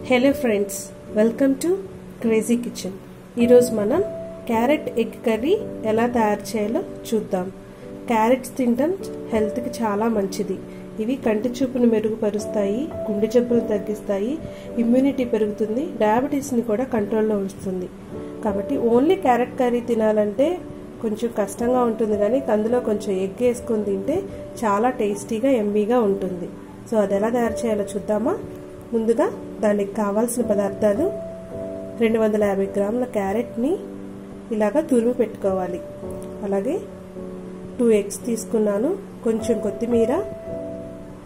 Hello friends, welcome to crazy kitchen. ఈరోజు మనం carrot egg curry ఎలా తయారు చేయాలో చూద్దాం. క్యారెట్స్ తినడం హెల్త్కి చాలా మంచిది. ఇవి కంటి చూపును మెరుగుపరుస్తాయి, గుండె జబ్బులను తగ్గిస్తాయి, ఇమ్యూనిటీ పెరుగుతుంది, డయాబెటీస్ని కూడా కంట్రోల్లో ఉంచుతుంది. కాబట్టి ఓన్లీ క్యారెట్ కర్రీ తినాలంటే కొంచెం కష్టంగా ఉంటుంది, కానీ అందులో కొంచెం ఎగ్ వేసుకొని తింటే చాలా టేస్టీగా ఎమ్మీగా ఉంటుంది. సో అది ఎలా తయారు చేయాలో చూద్దామా. ముందుగా దానికి కావాల్సిన పదార్థాలు: 250 గ్రాముల క్యారెట్ని ఇలాగా తురిమి పెట్టుకోవాలి. అలాగే 2 ఎగ్స్ తీసుకున్నాను, కొంచెం కొత్తిమీర,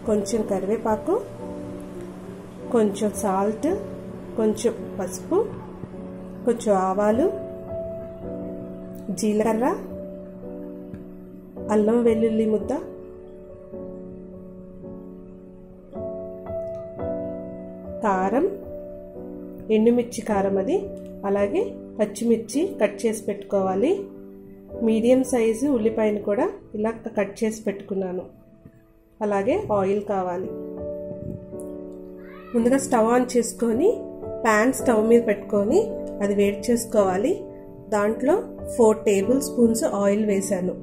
కొంచెం కరివేపాకు, కొంచెం సాల్ట్, కొంచెం పసుపు, కొంచెం ఆవాలు, జీలకర్ర, అల్లం వెల్లుల్లి ముద్ద, కారం, ఎండుమిర్చి కారం అది, అలాగే పచ్చిమిర్చి కట్ చేసి పెట్టుకోవాలి. మీడియం సైజు ఉల్లిపాయను కూడా ఇలా కట్ చేసి పెట్టుకున్నాను. అలాగే ఆయిల్ కావాలి. ముందుగా స్టవ్ ఆన్ చేసుకొని ప్యాన్ స్టవ్ మీద పెట్టుకొని అది వేడి చేసుకోవాలి. దాంట్లో 4 టేబుల్ స్పూన్స్ ఆయిల్ వేసాను.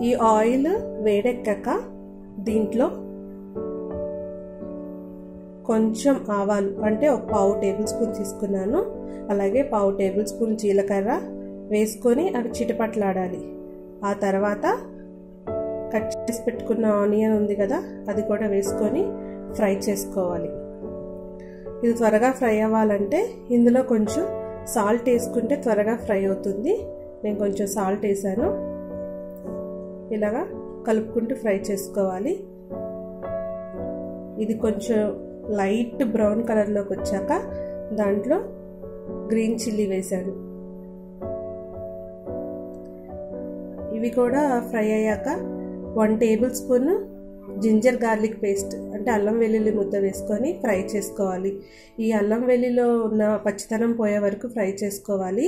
ఈ ఆయిల్ వేడెక్కాక దీంట్లో కొంచెం ఆవాలు అంటే ఒక 1/2 టేబుల్ స్పూన్ తీసుకున్నాను. అలాగే 1/2 టేబుల్ స్పూన్ జీలకర్ర వేసుకొని అవి చిటపట్లాడాలి. ఆ తర్వాత కట్ చేసి పెట్టుకున్న ఆనియన్ ఉంది కదా, అది కూడా వేసుకొని ఫ్రై చేసుకోవాలి. ఇది త్వరగా ఫ్రై అవ్వాలంటే ఇందులో కొంచెం సాల్ట్ వేసుకుంటే త్వరగా ఫ్రై అవుతుంది. నేను కొంచెం సాల్ట్ వేసాను. ఇలాగా కలుపుకుంటూ ఫ్రై చేసుకోవాలి. ఇది కొంచెం లైట్ బ్రౌన్ కలర్లోకి వచ్చాక దాంట్లో గ్రీన్ చిల్లీ వేసాను. ఇవి కూడా ఫ్రై అయ్యాక 1 tablespoon ginger garlic paste అంటే అల్లం వెల్లుల్లి ముద్ద వేసుకొని ఫ్రై చేసుకోవాలి. ఈ అల్లం వెల్లుల్లిలో ఉన్న పచ్చితనం పోయే వరకు ఫ్రై చేసుకోవాలి,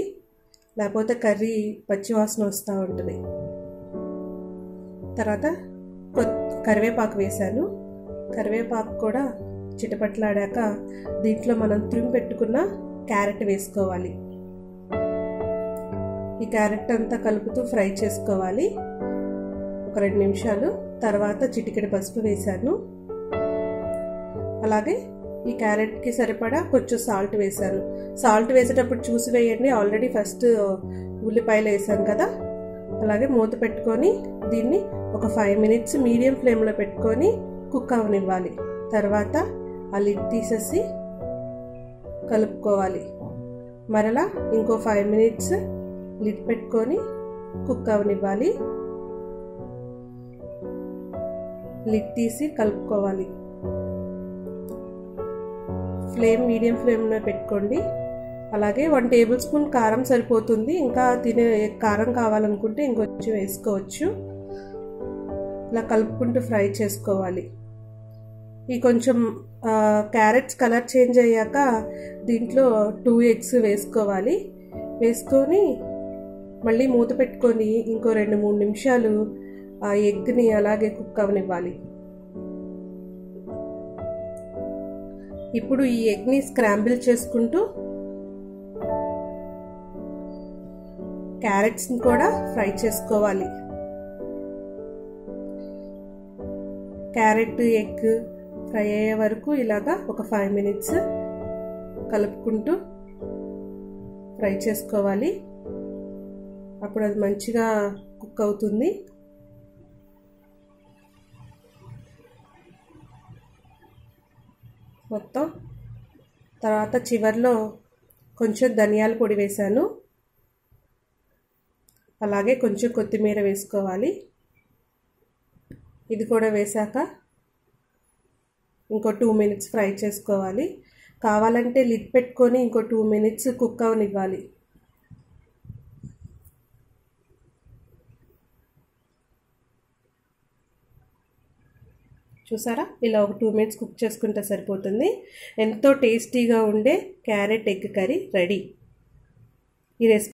లేకపోతే కర్రీ పచ్చివాసన వస్తూ ఉంటుంది. తర్వాత కరివేపాకు వేసాను. కరివేపాకు కూడా చిటపట్లాడాక దీంట్లో మనం తురిమి పెట్టుకున్న క్యారెట్ వేసుకోవాలి. ఈ క్యారెట్ అంతా కలుపుతూ ఫ్రై చేసుకోవాలి ఒక 2 నిమిషాలు. తర్వాత చిటికెడు పసుపు వేసాను. అలాగే ఈ క్యారెట్కి సరిపడా కొంచెం సాల్ట్ వేసాను. సాల్ట్ వేసేటప్పుడు చూసి వేయండి, ఆల్రెడీ ఫస్ట్ ఉల్లిపాయలు వేసాను కదా. అలాగే మూత పెట్టుకొని దీన్ని ఒక 5 మినిట్స్ మీడియం ఫ్లేమ్లో పెట్టుకొని కుక్ అవనివ్వాలి. తర్వాత ఆ లిడ్ తీసేసి కలుపుకోవాలి. మరలా ఇంకో 5 మినిట్స్ లిడ్ పెట్టుకొని కుక్ అవనివ్వాలి. లిడ్ తీసి కలుపుకోవాలి. ఫ్లేమ్ మీడియం ఫ్లేమ్లో పెట్టుకోండి. అలాగే 1 టేబుల్ స్పూన్ కారం సరిపోతుంది. ఇంకా తినే కారం కావాలనుకుంటే ఇంకొంచెం వేసుకోవచ్చు. ఇలా కలుపుకుంటూ ఫ్రై చేసుకోవాలి. ఈ కొంచెం క్యారెట్స్ కలర్ చేంజ్ అయ్యాక దీంట్లో 2 ఎగ్స్ వేసుకోవాలి. వేసుకొని మళ్ళీ మూత పెట్టుకొని ఇంకో 2-3 నిమిషాలు ఆ ఎగ్ని అలాగే కుక్ అవనివ్వాలి. ఇప్పుడు ఈ ఎగ్ని స్క్రాంబుల్ చేసుకుంటూ క్యారెట్స్ని కూడా ఫ్రై చేసుకోవాలి. క్యారెట్ ఎగ్ ఫ్రై అయ్యే వరకు ఇలాగా ఒక 5 మినిట్స్ కలుపుకుంటూ ఫ్రై చేసుకోవాలి. అప్పుడు అది మంచిగా కుక్ అవుతుంది. మొత్తం తర్వాత చివర్లో కొంచెం ధనియాల పొడి వేసాను. అలాగే కొంచెం కొత్తిమీర వేసుకోవాలి. ఇది కూడా వేసాక ఇంకో 2 మినిట్స్ ఫ్రై చేసుకోవాలి. కావాలంటే లిడ్ పెట్టుకొని ఇంకో 2 మినిట్స్ కుక్ అవనివ్వాలి. చూసారా, ఇలా ఒక 2 మినిట్స్ కుక్ చేసుకుంటే సరిపోతుంది. ఎంతో టేస్టీగా ఉండే క్యారెట్ ఎగ్ కర్రీ రెడీ. ఈ రెసిపీ